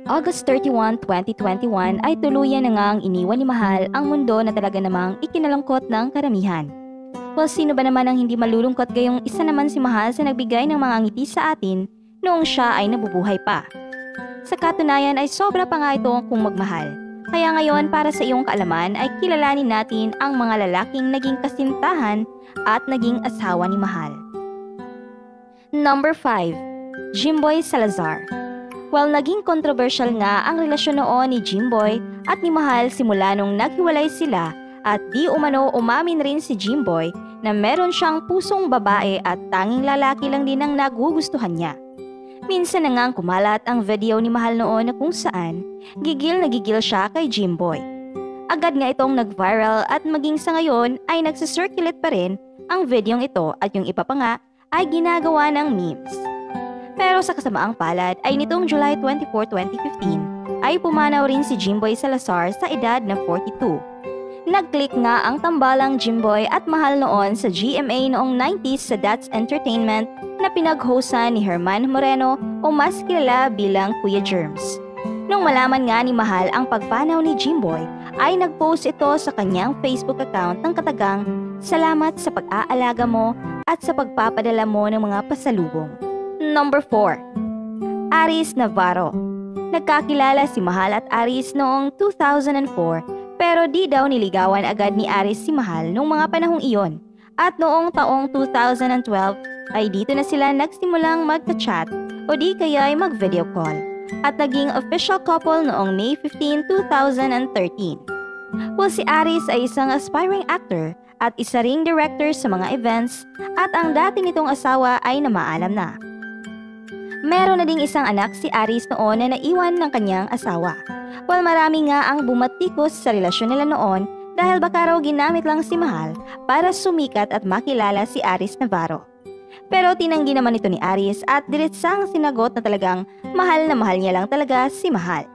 August 31, 2021 ay tuluyan na ngang iniwan ni Mahal ang mundo na talaga namang ikinalungkot ng karamihan. Well, sino ba naman ang hindi malulungkot gayong isa naman si Mahal sa nagbigay ng mga ngiti sa atin noong siya ay nabubuhay pa. Sa katunayan ay sobra pa nga ito kung magmahal. Kaya ngayon para sa iyong kaalaman ay kilalanin natin ang mga lalaking naging kasintahan at naging asawa ni Mahal. Number 5. Jimboy Salazar. Well, naging controversial nga ang relasyon noon ni Jimboy at ni Mahal simula nung naghiwalay sila at di umano umamin rin si Jimboy na meron siyang pusong babae at tanging lalaki lang din ang nagugustuhan niya. Minsan na ngang kumalat ang video ni Mahal noon na kung saan gigil na gigil siya kay Jimboy. Agad nga itong nag-viral at maging sa ngayon ay nagsisirculate pa rin ang videong ito at yung iba pa nga ay ginagawa ng memes. Pero sa kasamaang palad ay nitong July 24, 2015 ay pumanaw rin si Jimboy Salazar sa edad na 42. Nag-click nga ang tambalang Jimboy at Mahal noon sa GMA noong 90s sa That's Entertainment na pinag-hosan ni Herman Moreno o mas kilala bilang Kuya Germs. Nung malaman nga ni Mahal ang pagpanaw ni Jimboy ay nag-post ito sa kanyang Facebook account ng katagang "Salamat sa pag-aalaga mo at sa pagpapadala mo ng mga pasalubong." Number 4. Aris Navarro. Nagkakilala si Mahal at Aris noong 2004 pero di daw niligawan agad ni Aris si Mahal noong mga panahong iyon. At noong taong 2012 ay dito na sila nagsimulang magka-chat o di kaya ay mag-video call at naging official couple noong May 15, 2013. Well, si Aris ay isang aspiring actor at isa ring director sa mga events at ang dati nitong asawa ay namaalam na. Meron na ding isang anak si Aris noon na naiwan ng kanyang asawa. Well, marami nga ang bumatikos sa relasyon nila noon dahil baka raw ginamit lang si Mahal para sumikat at makilala si Aris Navarro. Pero tinanggi naman ito ni Aris at diretsang sinagot na talagang mahal na mahal niya lang talaga si Mahal.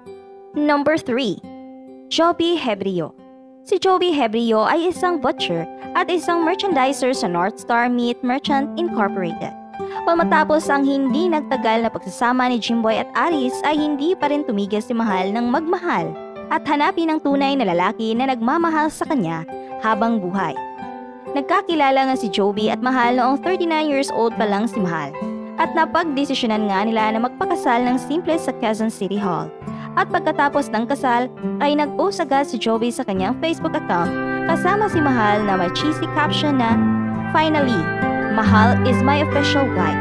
Number 3. Joby Hebrio. Si Joby Hebrio ay isang butcher at isang merchandiser sa North Star Meat Merchant Incorporated. Matapos ang hindi nagtagal na pagsasama ni Jimboy at Aris ay hindi pa rin tumigil si Mahal ng magmahal at hanapin ang tunay na lalaki na nagmamahal sa kanya habang buhay. Nagkakilala nga si Joby at Mahal noong 39 years old pa lang si Mahal at napagdesisyonan nga nila na magpakasal ng simple sa Quezon City Hall. At pagkatapos ng kasal ay nag-post agad si Joby sa kanyang Facebook account kasama si Mahal na may cheesy caption na "Finally, Mahal is my official wife."